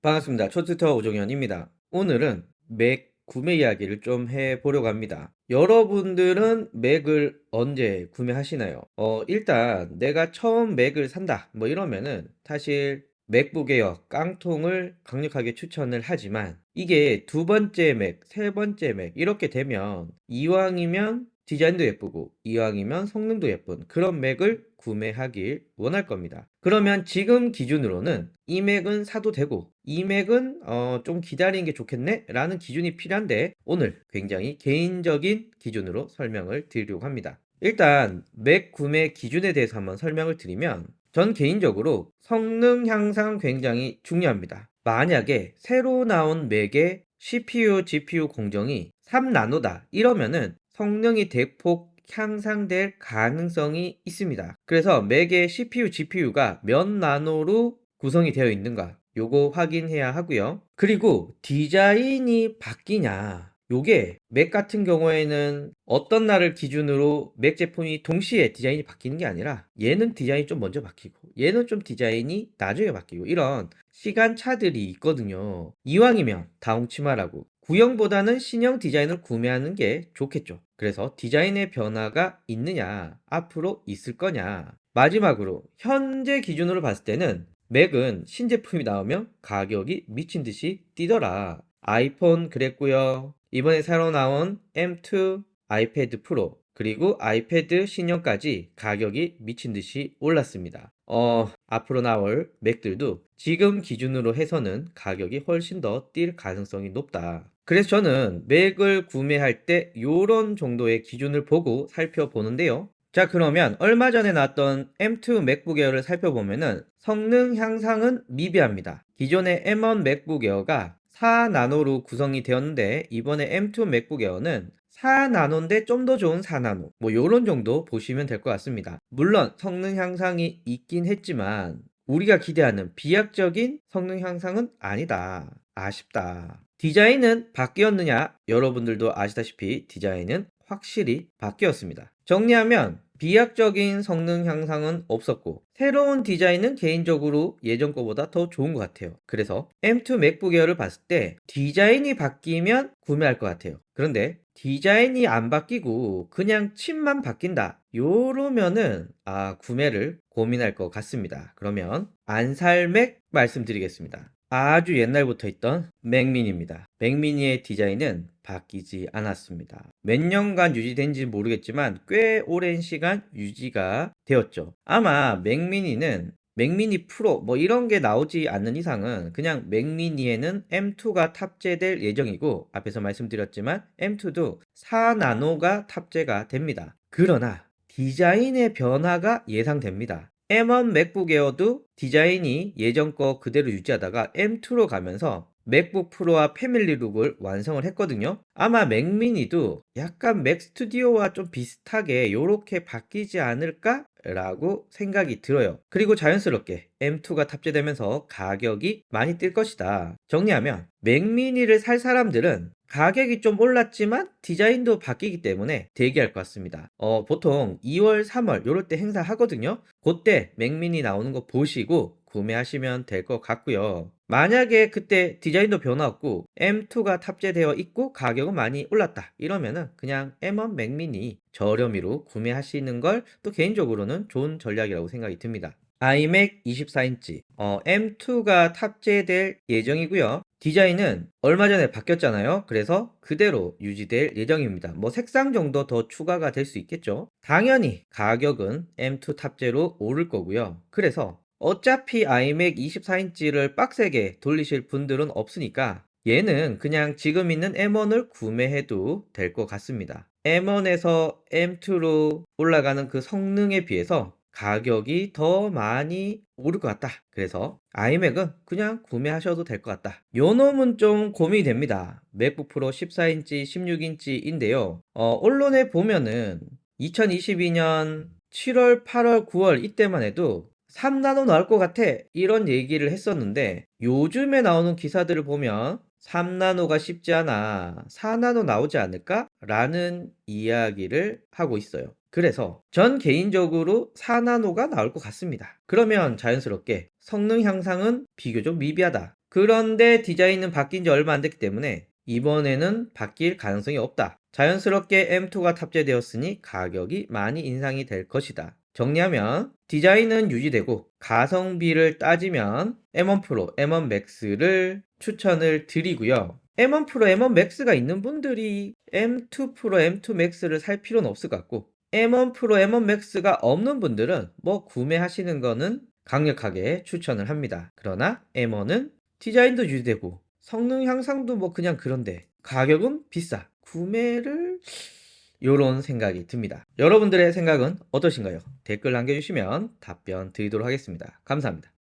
반갑습니다. 초투터 오종현입니다. 오늘은 맥 구매 이야기를 좀 해보려고 합니다. 여러분들은 맥을 언제 구매하시나요? 일단 내가 처음 맥을 산다 뭐 이러면은 사실 맥북 에어 깡통을 강력하게 추천을 하지만 이게 두 번째 맥, 세 번째 맥 이렇게 되면 이왕이면 디자인도 예쁘고 이왕이면 성능도 예쁜 그런 맥을 구매하길 원할 겁니다. 그러면 지금 기준으로는 이 맥은 사도 되고 이 맥은 좀 기다리는 게 좋겠네 라는 기준이 필요한데 오늘 굉장히 개인적인 기준으로 설명을 드리려고 합니다. 일단 맥 구매 기준에 대해서 한번 설명을 드리면 전 개인적으로 성능 향상 굉장히 중요합니다. 만약에 새로 나온 맥의 CPU, GPU 공정이 3나노다 이러면은 성능이 대폭 향상될 가능성이 있습니다. 그래서 맥의 CPU, GPU가 몇 나노로 구성이 되어 있는가 요거 확인해야 하고요. 그리고 디자인이 바뀌냐 요게 맥 같은 경우에는 어떤 날을 기준으로 맥 제품이 동시에 디자인이 바뀌는 게 아니라 얘는 디자인이 좀 먼저 바뀌고 얘는 좀 디자인이 나중에 바뀌고 이런 시간차들이 있거든요. 이왕이면 다홍치마라고 구형보다는 신형 디자인을 구매하는 게 좋겠죠. 그래서 디자인의 변화가 있느냐 앞으로 있을 거냐. 마지막으로 현재 기준으로 봤을 때는 맥은 신제품이 나오면 가격이 미친 듯이 뛰더라. 아이폰 그랬고요. 이번에 새로 나온 M2, 아이패드 프로, 그리고 아이패드 신형까지 가격이 미친 듯이 올랐습니다. 앞으로 나올 맥들도 지금 기준으로 해서는 가격이 훨씬 더 뛸 가능성이 높다. 그래서 저는 맥을 구매할 때 요런 정도의 기준을 보고 살펴보는데요. 자, 그러면 얼마 전에 나왔던 M2 맥북 에어를 살펴보면은 성능 향상은 미비합니다. 기존의 M1 맥북 에어가 4나노로 구성이 되었는데 이번에 M2 맥북 에어는 4나노인데 좀 더 좋은 4나노 뭐 요런 정도 보시면 될 것 같습니다. 물론 성능 향상이 있긴 했지만 우리가 기대하는 비약적인 성능 향상은 아니다. 아쉽다. 디자인은 바뀌었느냐? 여러분들도 아시다시피 디자인은 확실히 바뀌었습니다. 정리하면 비약적인 성능 향상은 없었고 새로운 디자인은 개인적으로 예전 거보다 더 좋은 것 같아요. 그래서 M2 맥북 에어를 봤을 때 디자인이 바뀌면 구매할 것 같아요. 그런데 디자인이 안 바뀌고 그냥 칩만 바뀐다. 요러면은 구매를 고민할 것 같습니다. 그러면 안 살 맥 말씀드리겠습니다. 아주 옛날부터 있던 맥미니입니다. 맥미니의 디자인은 바뀌지 않았습니다. 몇 년간 유지된지 모르겠지만 꽤 오랜 시간 유지가 되었죠. 아마 맥미니는 맥미니 프로 뭐 이런 게 나오지 않는 이상은 그냥 맥미니에는 M2가 탑재될 예정이고 앞에서 말씀드렸지만 M2도 4나노가 탑재가 됩니다. 그러나 디자인의 변화가 예상됩니다. M1 맥북 에어도 디자인이 예전 거 그대로 유지하다가 M2로 가면서 맥북 프로와 패밀리 룩을 완성을 했거든요. 아마 맥미니도 약간 맥 스튜디오와 좀 비슷하게 요렇게 바뀌지 않을까? 라고 생각이 들어요. 그리고 자연스럽게 M2가 탑재되면서 가격이 많이 뛸 것이다. 정리하면 맥미니를 살 사람들은 가격이 좀 올랐지만 디자인도 바뀌기 때문에 대기할 것 같습니다. 보통 2월, 3월 요럴 때 행사 하거든요. 그때 맥미니 나오는 거 보시고 구매하시면 될 것 같고요. 만약에 그때 디자인도 변화 없고 M2가 탑재되어 있고 가격은 많이 올랐다 이러면은 그냥 M1 맥미니 저렴이로 구매하시는 걸 또 개인적으로는 좋은 전략이라고 생각이 듭니다. iMac 24인치 M2가 탑재될 예정이고요. 디자인은 얼마 전에 바뀌었잖아요. 그래서 그대로 유지될 예정입니다. 뭐 색상 정도 더 추가가 될 수 있겠죠. 당연히 가격은 M2 탑재로 오를 거고요. 그래서 어차피 iMac 24인치를 빡세게 돌리실 분들은 없으니까 얘는 그냥 지금 있는 M1을 구매해도 될 것 같습니다. M1에서 M2로 올라가는 그 성능에 비해서 가격이 더 많이 오를 것 같다. 그래서 iMac은 그냥 구매하셔도 될 것 같다. 요 놈은 좀 고민이 됩니다. 맥북 프로 14인치, 16인치인데요. 언론에 보면은 2022년 7월, 8월, 9월 이때만 해도 3나노 나올 것 같아 이런 얘기를 했었는데 요즘에 나오는 기사들을 보면 3나노가 쉽지 않아 4나노 나오지 않을까? 라는 이야기를 하고 있어요. 그래서 전 개인적으로 4나노가 나올 것 같습니다. 그러면 자연스럽게 성능 향상은 비교적 미비하다. 그런데 디자인은 바뀐 지 얼마 안 됐기 때문에 이번에는 바뀔 가능성이 없다. 자연스럽게 M2가 탑재되었으니 가격이 많이 인상이 될 것이다. 정리하면 디자인은 유지되고 가성비를 따지면 M1 프로, M1 맥스를 추천을 드리고요. M1 프로, M1 맥스가 있는 분들이 M2 프로, M2 맥스를 살 필요는 없을 것 같고 M1 프로, M1 맥스가 없는 분들은 뭐 구매하시는 거는 강력하게 추천을 합니다. 그러나 M1은 디자인도 유지되고 성능 향상도 뭐 그냥 그런데 가격은 비싸. 구매를 요런 생각이 듭니다. 여러분들의 생각은 어떠신가요? 댓글 남겨주시면 답변 드리도록 하겠습니다. 감사합니다.